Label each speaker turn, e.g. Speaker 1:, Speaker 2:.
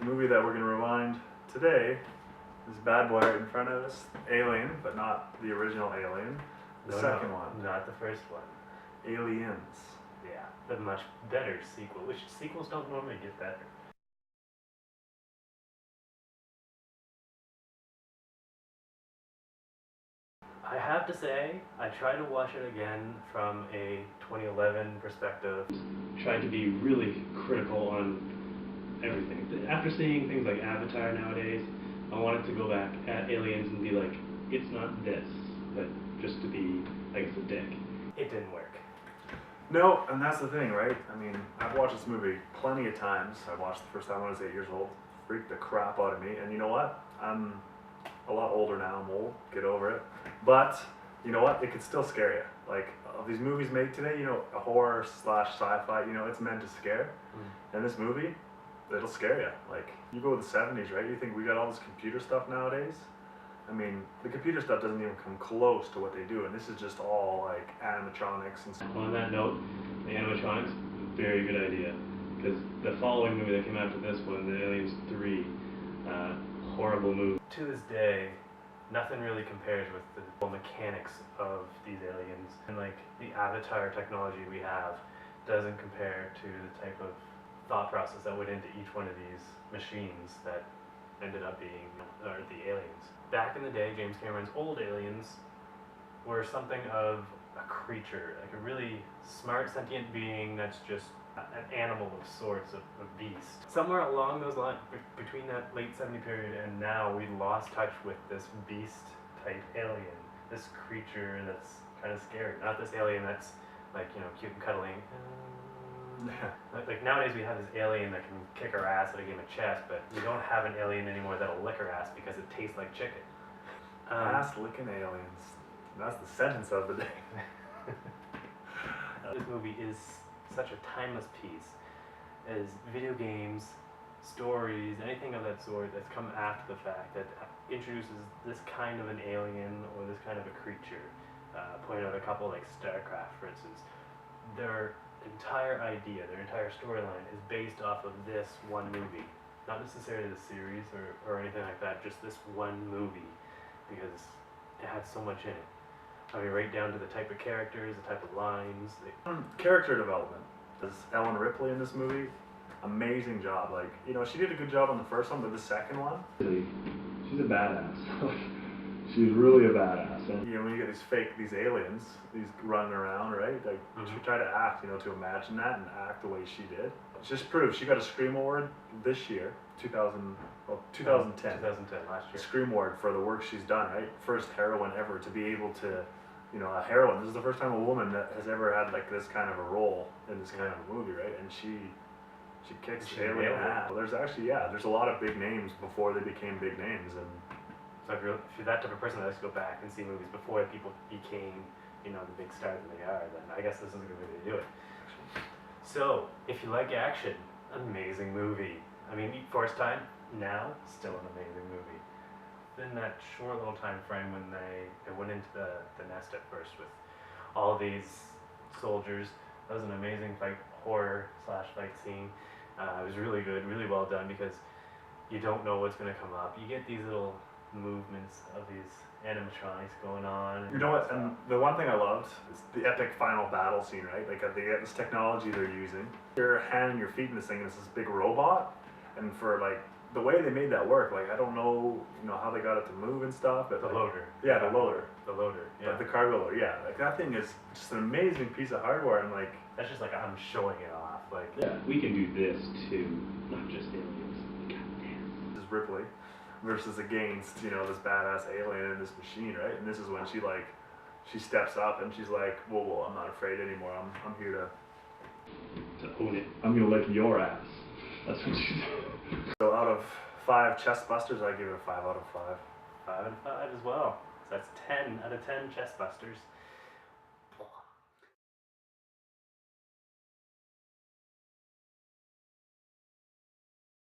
Speaker 1: movie that we're going to rewind today, this bad boy right in front of us, Alien, but not the original Alien, the second one.
Speaker 2: Not the first one.
Speaker 1: Aliens.
Speaker 2: Yeah, the much better sequel, which sequels don't normally get better. I have to say, I tried to watch it again from a 2011 perspective. Tried to be really critical on everything. After seeing things like Avatar nowadays, I wanted to go back at Aliens and be like, it's not this, but just to be, I guess, a dick. It didn't work.
Speaker 1: No, and that's the thing, right? I mean, I've watched this movie plenty of times. I watched the first time when I was 8 years old. Freaked the crap out of me. And you know what? I'm a lot older now. I'm old. Get over it. But, you know what? It could still scare you. Like, of these movies made today, you know, a horror slash sci-fi, you know, it's meant to scare. And this movie, it'll scare you. Like, you go to the 70s, right? You think we got all this computer stuff nowadays? I mean, the computer stuff doesn't even come close to what they do, and this is just all like animatronics and stuff.
Speaker 2: On that note, the animatronics, very good idea, because the following movie that came after this one, the Aliens 3, horrible movie. To this day, nothing really compares with the mechanics of these aliens, and like the Avatar technology we have doesn't compare to the type of thought process that went into each one of these machines that ended up being the aliens. Back in the day, James Cameron's old aliens were something of a creature, like a really smart, sentient being that's just an animal of sorts, a beast. Somewhere along those lines, between that late 70s period and now, we lost touch with this beast-type alien, this creature that's kind of scary. Not this alien that's like, you know, cute and cuddling. Like nowadays we have this alien that can kick our ass at a game of chess, but we don't have an alien anymore that'll lick our ass because it tastes like chicken.
Speaker 1: Ass licking aliens. That's the sentence of the day.
Speaker 2: This movie is such a timeless piece, as video games, stories, anything of that sort that's come after the fact that introduces this kind of an alien or this kind of a creature. Point out a couple like StarCraft, for instance. Their entire idea, their entire storyline is based off of this one movie. Not necessarily the series or anything like that, just this one movie, because it had so much in it. I mean, right down to the type of characters, the type of lines.
Speaker 1: Character development. Is Ellen Ripley in this movie? Amazing job. Like, you know, she did a good job on the first one, but the second one, she's a badass. She's really a badass. And you know, when you get these aliens, these running around, right? Like, she tried to act, you know, to imagine that and act the way she did. It just proves she got a Scream Award this year, 2010.
Speaker 2: 2010, last year.
Speaker 1: A Scream Award for the work she's done, right? First heroine ever to be able to, you know, a heroine. This is the first time a woman that has ever had like this kind of a role in this kind of a movie, right? And she kicks alien ass. Well, there's actually, there's a lot of big names before they became big names, and
Speaker 2: so if you're that type of person that likes to go back and see movies before people became, you know, the big stars that they are, then I guess this is a good way to do it. So, if you like action, amazing movie. I mean, for its time, now, still an amazing movie. In that short little time frame when they went into the nest at first with all these soldiers, that was an amazing horror slash fight scene. It was really good, really well done, because you don't know what's going to come up. You get these little movements of these animatronics going on.
Speaker 1: You know what? And the one thing I loved is the epic final battle scene, right? Like they get this technology they're using. Your hand and your feet in this thing, and it's this big robot. And for like the way they made that work, like I don't know, you know, how they got it to move and stuff. But
Speaker 2: the loader.
Speaker 1: Yeah, the loader.
Speaker 2: The loader. Yeah.
Speaker 1: The cargo loader. Yeah, like that thing is just an amazing piece of hardware, and like
Speaker 2: that's just like I'm showing it off. Like
Speaker 3: we can do this too, not just aliens. Goddamn.
Speaker 1: This is Ripley versus against, you know, this badass alien in this machine, right? And this is when she steps up and she's like, whoa, I'm not afraid anymore. I'm here
Speaker 3: to own it.
Speaker 1: I'm gonna lick your ass. That's what she said. So out of 5 Chestbusters, I give it a 5 out of 5.
Speaker 2: 5 out of 5 as well. So that's 10 out of 10 Chestbusters.